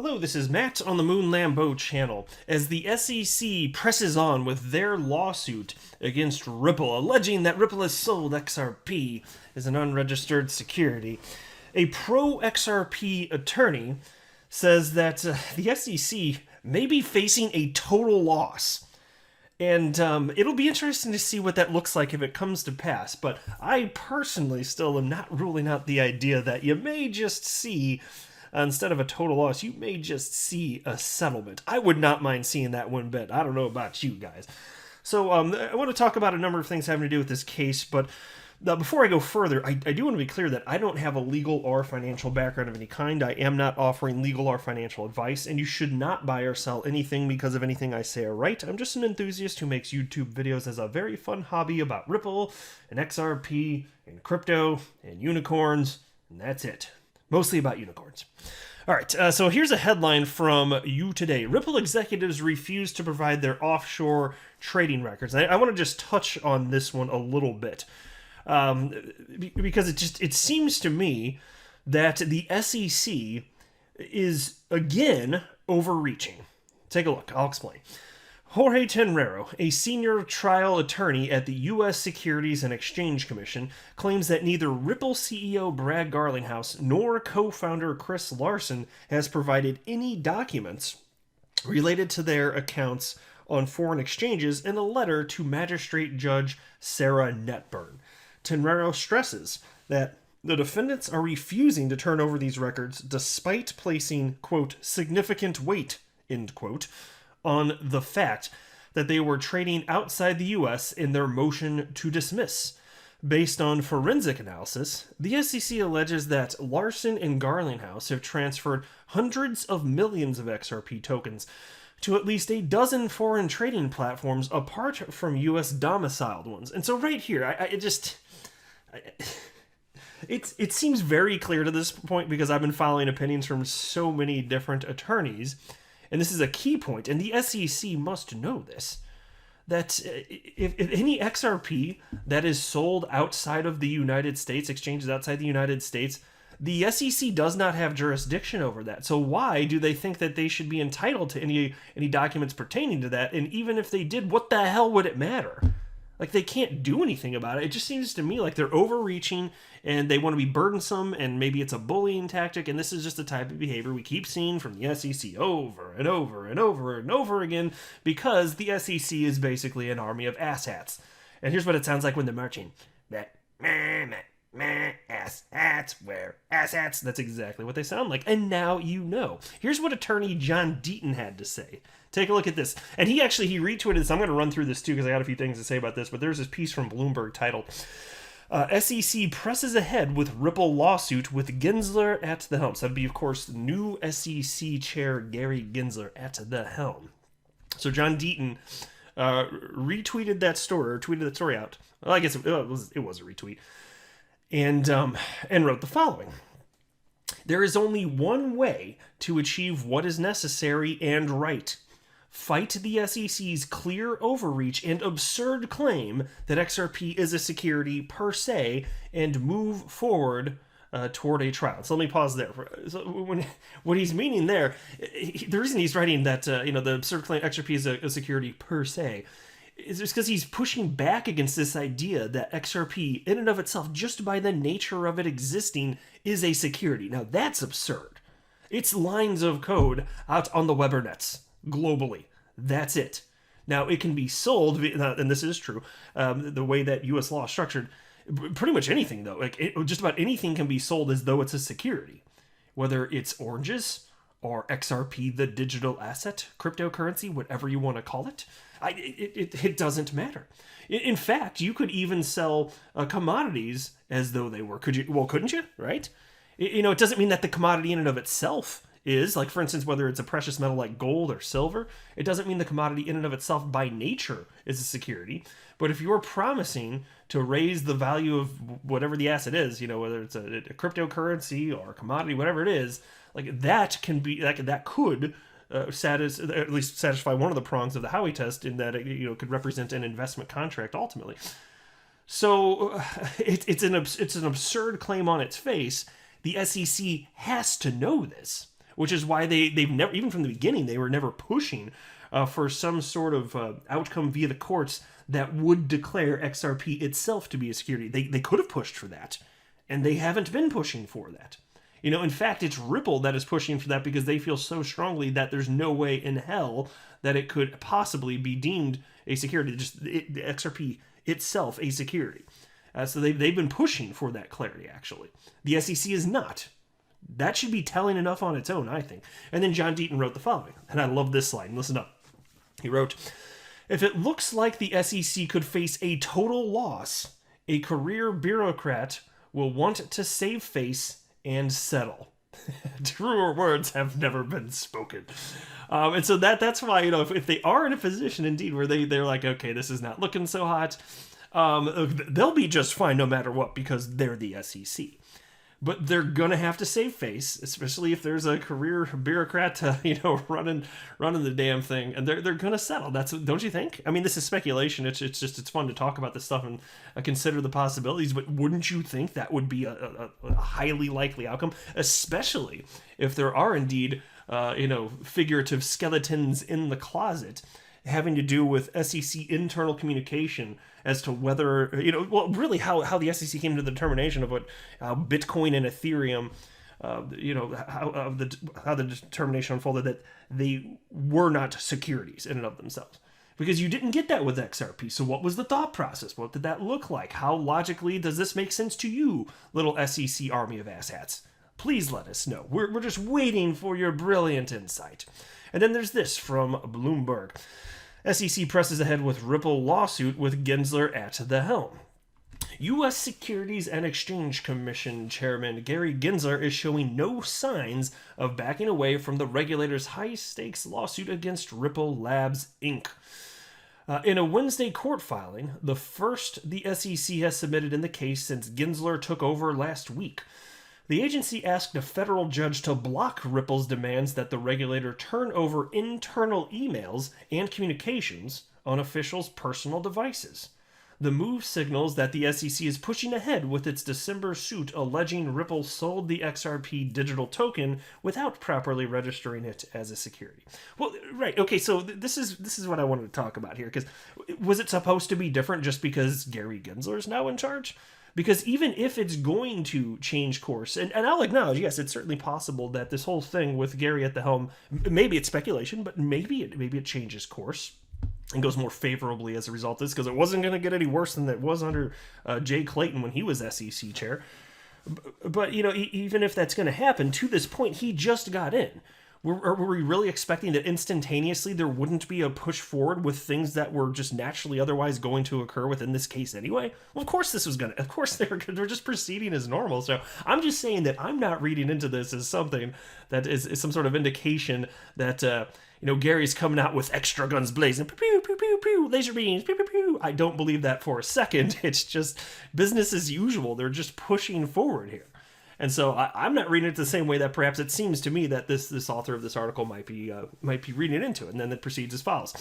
Hello, this is Matt on the Moon Lambeau channel. As the SEC presses on with their lawsuit against Ripple, alleging that Ripple has sold XRP as an unregistered security, a Pro-XRP attorney says that the SEC may be facing a total loss. And it'll be interesting to see what that looks like if it comes to pass. But I personally still am not ruling out the idea that you may just see, instead of a total loss, you may just see a settlement. I would not mind seeing that one bit. I don't know about you guys. So I want to talk about a number of things having to do with this case, but before I go further, I do want to be clear that I don't have a legal or financial background of any kind. I am not offering legal or financial advice, and you should not buy or sell anything because of anything I say or write. I'm just an enthusiast who makes YouTube videos as a very fun hobby about Ripple and XRP and crypto and unicorns, and that's it. Mostly about unicorns. All right, so here's a headline from You Today. Ripple executives refuse to provide their offshore trading records. I want to just touch on this one a little bit. Because it seems to me that the SEC is, again, overreaching. Take a look. I'll explain. Jorge Tenrero, a senior trial attorney at the U.S. Securities and Exchange Commission, claims that neither Ripple CEO Brad Garlinghouse nor co-founder Chris Larsen has provided any documents related to their accounts on foreign exchanges in a letter to Magistrate Judge Sarah Netburn. Tenrero stresses that the defendants are refusing to turn over these records despite placing, quote, significant weight, end quote, on the fact that they were trading outside the U.S. in their motion to dismiss. Based on forensic analysis, the SEC alleges that Larsen and Garlinghouse have transferred hundreds of millions of XRP tokens to at least a dozen foreign trading platforms apart from U.S. domiciled ones. And so right here, it seems very clear to this point because I've been following opinions from so many different attorneys, and this is a key point, and the SEC must know this, that if any XRP that is sold outside of the United States, exchanges outside the United States, the SEC does not have jurisdiction over that. So why do they think that they should be entitled to any documents pertaining to that? And even if they did, what the hell would it matter? Like, they can't do anything about it. It just seems to me like they're overreaching and they want to be burdensome, and maybe it's a bullying tactic, and this is just the type of behavior we keep seeing from the SEC over and over and over and over again because the SEC is basically an army of asshats. And here's what it sounds like when they're marching. Asshats, wear asshats. That's exactly what they sound like. And now you know. Here's what attorney John Deaton had to say. Take a look at this. And he retweeted this. I'm going to run through this too because I got a few things to say about this. But there's this piece from Bloomberg titled, SEC presses ahead with Ripple lawsuit with Gensler at the helm. So that'd be, of course, new SEC chair Gary Gensler at the helm. So John Deaton retweeted that story, or tweeted that story out. Well, I guess it was a retweet. And wrote the following. There is only one way to achieve what is necessary and right. Fight the SEC's clear overreach and absurd claim that XRP is a security per se and move forward toward a trial. So let me pause there. So what he's meaning there, the reason he's writing that, the absurd claim XRP is a security per se, is just because he's pushing back against this idea that XRP, in and of itself, just by the nature of it existing, is a security. Now, that's absurd. It's lines of code out on the Webernets, globally. That's it. Now, it can be sold, and this is true, the way that U.S. law is structured, pretty much anything, though. Just about anything can be sold as though it's a security. Whether it's oranges, or XRP, the digital asset, cryptocurrency, whatever you want to call it. It doesn't matter. In fact, you could even sell commodities as though they were. Could you? Well, couldn't you? Right? It doesn't mean that the commodity in and of itself is, like, for instance, whether it's a precious metal like gold or silver, it doesn't mean the commodity in and of itself by nature is a security. But if you're promising to raise the value of whatever the asset is, whether it's a cryptocurrency or a commodity, whatever it is, like, that can be, that could at least satisfy one of the prongs of the Howey test, in that it could represent an investment contract ultimately. So it's an absurd claim on its face. The SEC has to know this. which is why they've never, even from the beginning, they were never pushing for some sort of outcome via the courts that would declare XRP itself to be a security. They could have pushed for that, and they haven't been pushing for that. You know, in fact, it's Ripple that is pushing for that because they feel so strongly that there's no way in hell that it could possibly be deemed a security, the XRP itself a security. So they've been pushing for that clarity, actually. The SEC is not. That should be telling enough on its own, I think. And then John Deaton wrote the following, and I love this slide. Listen up. He wrote, "If it looks like the SEC could face a total loss, a career bureaucrat will want to save face and settle." Truer words have never been spoken. And so that's why, you know, if they are in a position indeed where they're like, okay, this is not looking so hot, they'll be just fine no matter what because they're the SEC. But they're gonna have to save face, especially if there's a career bureaucrat, running the damn thing, and they're gonna settle. Don't you think? I mean, this is speculation. It's fun to talk about this stuff and consider the possibilities. But wouldn't you think that would be a highly likely outcome, especially if there are indeed figurative skeletons in the closet having to do with SEC internal communication as to whether, really how the SEC came to the determination of what Bitcoin and Ethereum, how the determination unfolded that they were not securities in and of themselves. Because you didn't get that with XRP. So what was the thought process? What did that look like? How logically does this make sense to you, little SEC army of asshats? Please let us know. We're just waiting for your brilliant insight. And then there's this from Bloomberg. SEC presses ahead with Ripple lawsuit with Gensler at the helm. U.S. Securities and Exchange Commission Chairman Gary Gensler is showing no signs of backing away from the regulator's high-stakes lawsuit against Ripple Labs, Inc. In a Wednesday court filing, the first the SEC has submitted in the case since Gensler took over last week, the agency asked a federal judge to block Ripple's demands that the regulator turn over internal emails and communications on officials' personal devices. The move signals that the SEC is pushing ahead with its December suit alleging Ripple sold the XRP digital token without properly registering it as a security. Well, right, okay, so this is what I wanted to talk about here, because was it supposed to be different just because Gary Gensler is now in charge? Because even if it's going to change course, and I'll acknowledge, yes, it's certainly possible that this whole thing with Gary at the helm, maybe it's speculation, but maybe it changes course and goes more favorably as a result of this, because it wasn't going to get any worse than it was under Jay Clayton when he was SEC chair. But, even if that's going to happen, to this point, he just got in. Were we really expecting that instantaneously there wouldn't be a push forward with things that were just naturally otherwise going to occur within this case anyway? Well, of course of course they're just proceeding as normal. So I'm just saying that I'm not reading into this as something that is some sort of indication that, Gary's coming out with extra guns blazing, pew, pew, pew, pew, pew, laser beams, pew, pew, pew. I don't believe that for a second. It's just business as usual. They're just pushing forward here. And so I'm not reading it the same way that perhaps it seems to me that this author of this article might be reading into it. And then it proceeds as follows.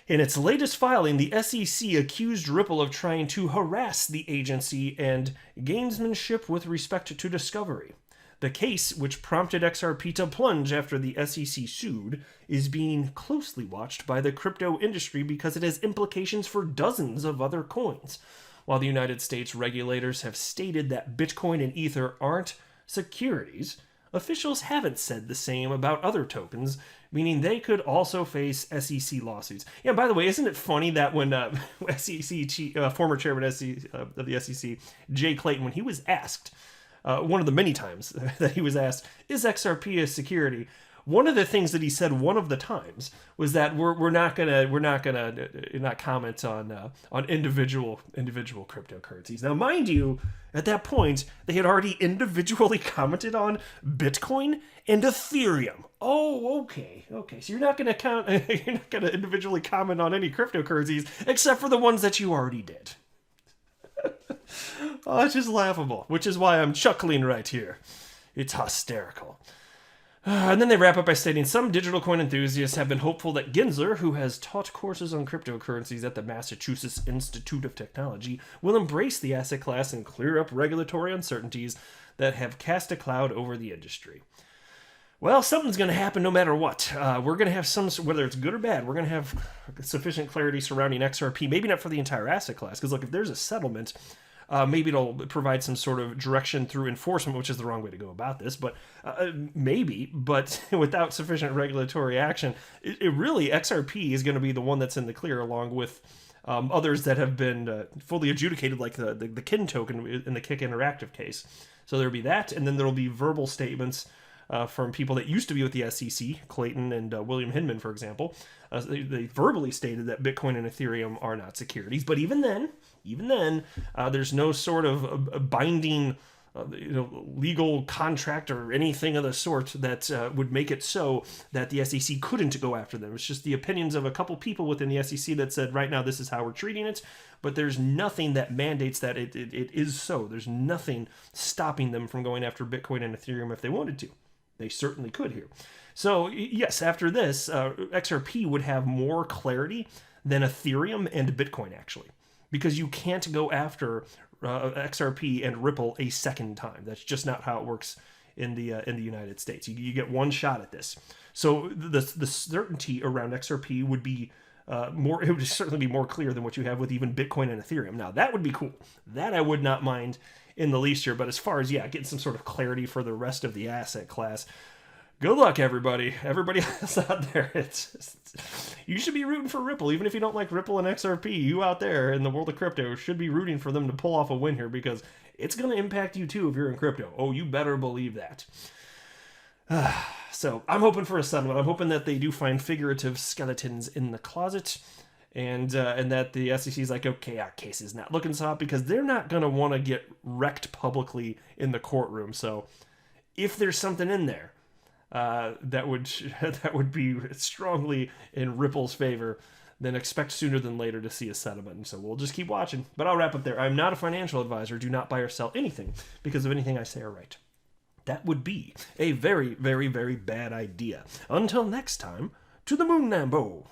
In its latest filing, the SEC accused Ripple of trying to harass the agency and gamesmanship with respect to discovery. The case, which prompted XRP to plunge after the SEC sued, is being closely watched by the crypto industry because it has implications for dozens of other coins. While the United States regulators have stated that Bitcoin and Ether aren't securities, officials haven't said the same about other tokens, meaning they could also face SEC lawsuits. Yeah, by the way, isn't it funny that when former chairman of the SEC, Jay Clayton, when he was asked, one of the many times that he was asked, is XRP a security? One of the things that he said one of the times was that we're not gonna comment on individual cryptocurrencies. Now, mind you, at that point they had already individually commented on Bitcoin and Ethereum. Oh, okay. So you're not gonna individually comment on any cryptocurrencies except for the ones that you already did. Oh, it's just laughable, which is why I'm chuckling right here. It's hysterical. And then they wrap up by stating some digital coin enthusiasts have been hopeful that Gensler, who has taught courses on cryptocurrencies at the Massachusetts Institute of Technology, will embrace the asset class and clear up regulatory uncertainties that have cast a cloud over the industry. Well, something's going to happen no matter what. We're going to have some, whether it's good or bad, we're going to have sufficient clarity surrounding XRP. Maybe not for the entire asset class, because look, if there's a settlement, maybe it'll provide some sort of direction through enforcement, which is the wrong way to go about this, but maybe. But without sufficient regulatory action, it really, XRP is going to be the one that's in the clear, along with others that have been fully adjudicated, like the KIN token in the Kick Interactive case. So there'll be that, and then there'll be verbal statements from people that used to be with the SEC, Clayton and William Hinman, for example. They verbally stated that Bitcoin and Ethereum are not securities. But even then, there's no sort of binding legal contract or anything of the sort that would make it so that the SEC couldn't go after them. It's just the opinions of a couple people within the SEC that said, right now, this is how we're treating it. But there's nothing that mandates that it is so. There's nothing stopping them from going after Bitcoin and Ethereum if they wanted to. They certainly could here. So yes, after this, XRP would have more clarity than Ethereum and Bitcoin, actually, because you can't go after XRP and Ripple a second time. That's just not how it works in the United States. You get one shot at this. So the certainty around XRP would be more. It would certainly be more clear than what you have with even Bitcoin and Ethereum. Now that would be cool. That I would not mind in the least here. But as far as getting some sort of clarity for the rest of the asset class, good luck, everybody. Everybody else out there. You should be rooting for Ripple, even if you don't like Ripple and XRP. You out there in the world of crypto should be rooting for them to pull off a win here, because it's going to impact you too if you're in crypto. Oh, you better believe that. So I'm hoping for a settlement. I'm hoping that they do find figurative skeletons in the closet, and that the SEC is like, okay, our case is not looking so hot, because they're not going to want to get wrecked publicly in the courtroom. So if there's something in there that would be strongly in Ripple's favor, then expect sooner than later to see a settlement. And so we'll just keep watching. But I'll wrap up there. I'm not a financial advisor. Do not buy or sell anything because of anything I say or write. That would be a very, very, very bad idea. Until next time, to the moon, Lambo.